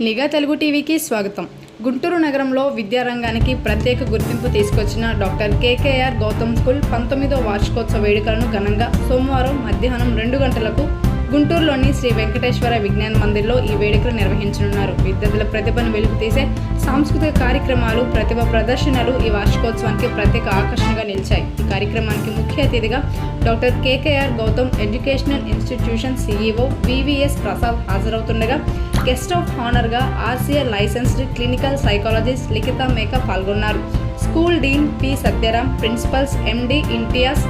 నిఘా తెలుగు టీవీకి స్వాగతం. గుంటూరు నగరంలో విద్యారంగానికి ప్రత్యేక గుర్తింపు తీసుకొచ్చిన డాక్టర్ కేకేఆర్ గౌతమ్ స్కూల్ 19వ వార్షికోత్సవ వేడుకలను ఘనంగా సోమవారం మధ్యాహ్నం 2 గంటలకు గుంటూరులోని శ్రీ వెంకటేశ్వర విజ్ఞాన మందిర్లో ఈ వేడుకలు నిర్వహించనున్నారు. విద్యార్థుల ప్రతిభను వెలుగుతీసే సాంస్కృతిక కార్యక్రమాలు, ప్రతిభ ప్రదర్శనలు ఈ వార్షికోత్సవానికి ప్రత్యేక ఆకర్షణగా నిలిచాయి. ఈ కార్యక్రమానికి ముఖ్య అతిథిగా doctor KKR Gautham educational institution CEO VVS Prasad హాజరవుతుండగా, గెస్ట్ ఆఫ్ హానర్గా RCA licensed clinical psychologist Likhitha Meka పాల్గొన్నారు. School dean P Satyaram, principals MD ఇంటియాస్,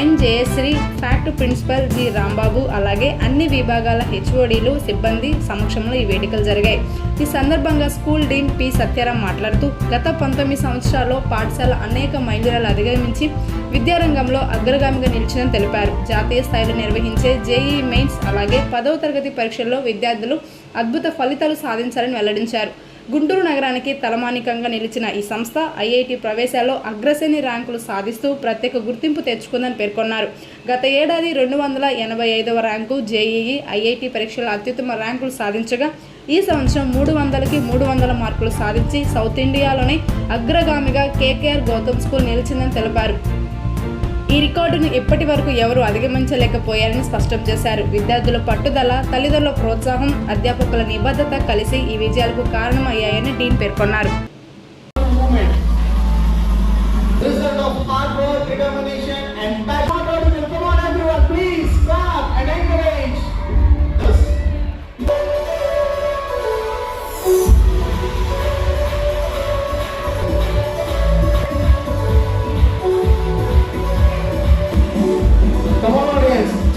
ఎన్ జయశ్రీ, ఫ్యాక్ట్ ప్రిన్సిపల్ జి రాంబాబు, అలాగే అన్ని విభాగాల హెచ్ఓడీలు, సిబ్బంది సమక్షంలో ఈ వేడుకలు జరిగాయి. ఈ సందర్భంగా స్కూల్ డీన్ పి సత్యరాం మాట్లాడుతూ, గత 19 సంవత్సరాల్లో పాఠశాల అనేక మైలురాలు అధిగమించి విద్యారంగంలో అగ్రగామిగా నిలిచిందని తెలిపారు. జాతీయ స్థాయిలో నిర్వహించే జేఈఈ మెయిన్స్ అలాగే 10వ తరగతి పరీక్షల్లో విద్యార్థులు అద్భుత ఫలితాలు సాధించారని వెల్లడించారు. గుంటూరు నగరానికి తలమానికంగా నిలిచిన ఈ సంస్థ ఐఐటి ప్రవేశాల్లో అగ్రశ్రేణి ర్యాంకులు సాధిస్తూ ప్రత్యేక గుర్తింపు తెచ్చుకుందని పేర్కొన్నారు. గత ఏడాది 285వ ర్యాంకు జేఈఈ, ఐఐటి పరీక్షల్లో అత్యుత్తమ ర్యాంకులు సాధించగా, ఈ సంవత్సరం 300కి 300 మార్కులు సాధించి సౌత్ ఇండియాలోనే అగ్రగామిగా కేకేఆర్ గౌతమ్ స్కూల్ నిలిచిందని తెలిపారు. ఈ రికార్డును ఇప్పటి వరకు ఎవరూ అధిగమించలేకపోయారని స్పష్టం చేశారు. విద్యార్థుల పట్టుదల, తల్లిదండ్రుల ప్రోత్సాహం, అధ్యాపకుల నిబద్ధత కలిసి ఈ విజయాలకు కారణమయ్యాయని డీన్ పేర్కొన్నారు.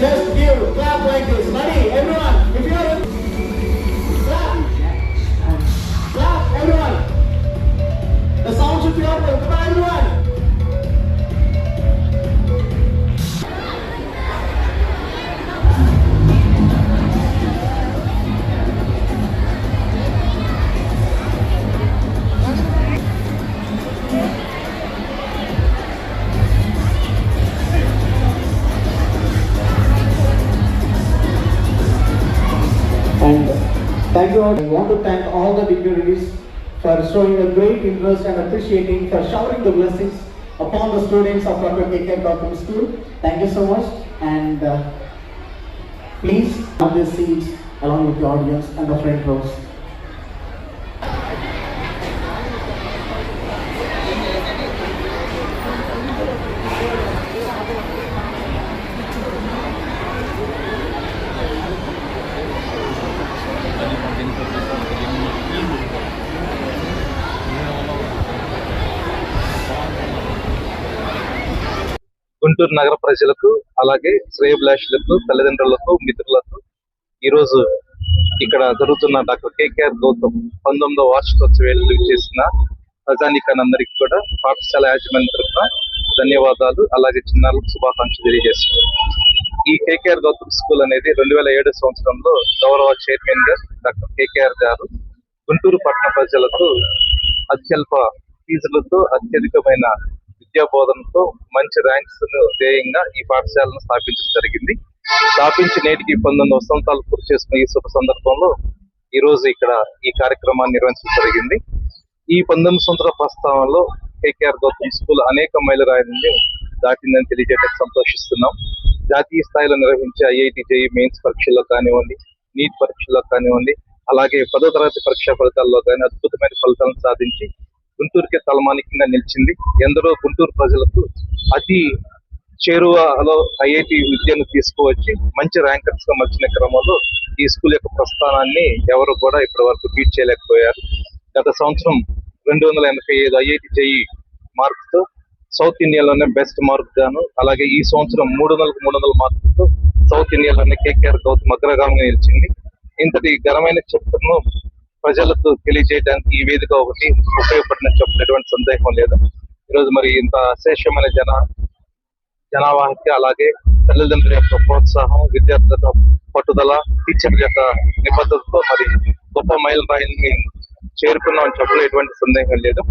Just give, clap like this. Ready, everyone. If you are clap, clap, everyone. The sound should be audible. Come on, everyone. And thank you all. I want to thank all the dignitaries for showing a great interest and appreciating for showering the blessings upon the students of Dr. KKR Gautam School. Thank you so much, and please have the seats along with the audience and the front rows. Guntur నగర ప్రజలకు, అలాగే శ్రేయోభిలాషులకు, తల్లిదండ్రులకు, మిత్రులకు ఈరోజు ఇక్కడ జరుగుతున్న doctor KKR Gautam 19వ వార్షికోత్సవ వేడుకలు చేసిన ప్రజానీకానందరికీ కూడా పాఠశాల యాజమాన్యం తరఫున ధన్యవాదాలు, అలాగే చిన్నారులకు శుభాకాంక్షలు తెలియజేస్తున్నాం. ఈ కేకేఆర్ గౌతమ్ స్కూల్ అనేది 2007 సంవత్సరంలో గౌరవ చైర్మన్ గా డాక్టర్ కేకేఆర్ గారు గుంటూరు పట్టణ ప్రజలకు అత్యల్ప ఫీజులతో అత్యధికమైన విద్యా బోధనతో మంచి ర్యాంక్స్ ధ్యేయంగా ఈ పాఠశాలను స్థాపించడం జరిగింది. స్థాపించి నేటికి 19 వసంతాలు పూర్తి చేసుకున్న ఈ శుభ సందర్భంలో ఈ రోజు ఇక్కడ ఈ కార్యక్రమాన్ని నిర్వహించడం జరిగింది. ఈ 19 సంవత్సరాల ప్రస్తావనలో కేకేఆర్ గౌతమ్ స్కూల్ అనేక మైలురాయిని దాటిందని తెలియజేయడానికి సంతోషిస్తున్నాం. జాతీయ స్థాయిలో నిర్వహించే ఐఐటి జేఈఈ మెయిన్స్ పరీక్షల్లో కానివ్వండి, నీట్ పరీక్షల్లో కానివ్వండి, అలాగే 10వ తరగతి పరీక్షా ఫలితాల్లో కానీ అద్భుతమైన ఫలితాలను సాధించి గుంటూరుకే తలమానికంగా నిలిచింది. ఎందరో గుంటూరు ప్రజలకు అతి చేరువలో ఐఐటి విద్యను తీసుకువచ్చి మంచి ర్యాంకర్స్ గా మలిచిన క్రమంలో ఈ స్కూల్ యొక్క ప్రస్థానాన్ని ఎవరు కూడా ఇప్పటి వరకు బీట్ చేయలేకపోయారు. గత సంవత్సరం 285 ఐఐటి జేఈఈ మార్క్స్ తో సౌత్ ఇండియాలోనే బెస్ట్ మార్క్ గాను, అలాగే ఈ సంవత్సరం 300 మార్కులతో సౌత్ ఇండియాలోనే కేకేఆర్ గౌతమ్ అగ్రగామిగా నిలిచింది. ఇంతటి ఘనమైన చరిత్రను ప్రజలకు తెలియజేయడానికి ఈ వేదిక ఒకటి ఉపయోగపడినని చెప్పినటువంటి సందేహం లేదు. ఈరోజు మరి ఇంత అశేషమైన జనావాహిక, అలాగే తల్లిదండ్రుల యొక్క ప్రోత్సాహం, విద్యార్థుల యొక్క పట్టుదల, టీచర్ల యొక్క నిబద్ధతతో మరి గొప్ప మైల్ రాయిని చేరుకున్నామని చెప్పడం ఎటువంటి సందేహం లేదు.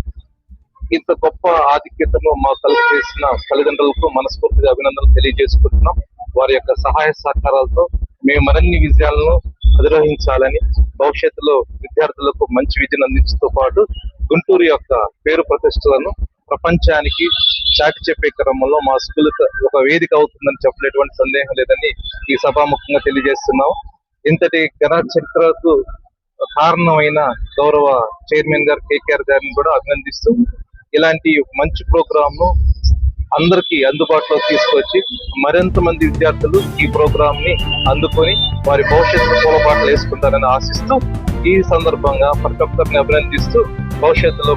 ఇంత గొప్ప ఆధిక్యతను మా కలుగు చేసిన తల్లిదండ్రులకు మనస్ఫూర్తిగా అభినందనలు తెలియజేసుకుంటున్నాం. వారి యొక్క సహాయ సహకారాలతో మేము మరిన్ని విజయాలను అధిరోహించాలని భవిష్యత్తులో విద్యార్థులకు మంచి విద్యను అందించడంతో పాటు గుంటూరు యొక్క పేరు ప్రతిష్టలను ప్రపంచానికి చాటి చెప్పే క్రమంలో మా స్కూల్ ఒక వేదిక అవుతుందని చెప్పలేటువంటి సందేహం లేదని ఈ సభాముఖంగా తెలియజేస్తున్నాం. ఇంతటి ఘన చరిత్రకు కారణమైన గౌరవ చైర్మన్ గారు కేకేఆర్ గారిని కూడా అభినందిస్తూ ఇలాంటి మంచి ప్రోగ్రామ్ ను అందరికీ అందుబాటులో తీసుకొచ్చి మరింత మంది విద్యార్థులు ఈ ప్రోగ్రామ్ ని అందుకొని వారి భవిష్యత్తు పూలబాటలు వేసుకుంటారని ఆశిస్తూ ఈ సందర్భంగా ప్రతి ఒక్కరిని అభినందిస్తూ భవిష్యత్తులో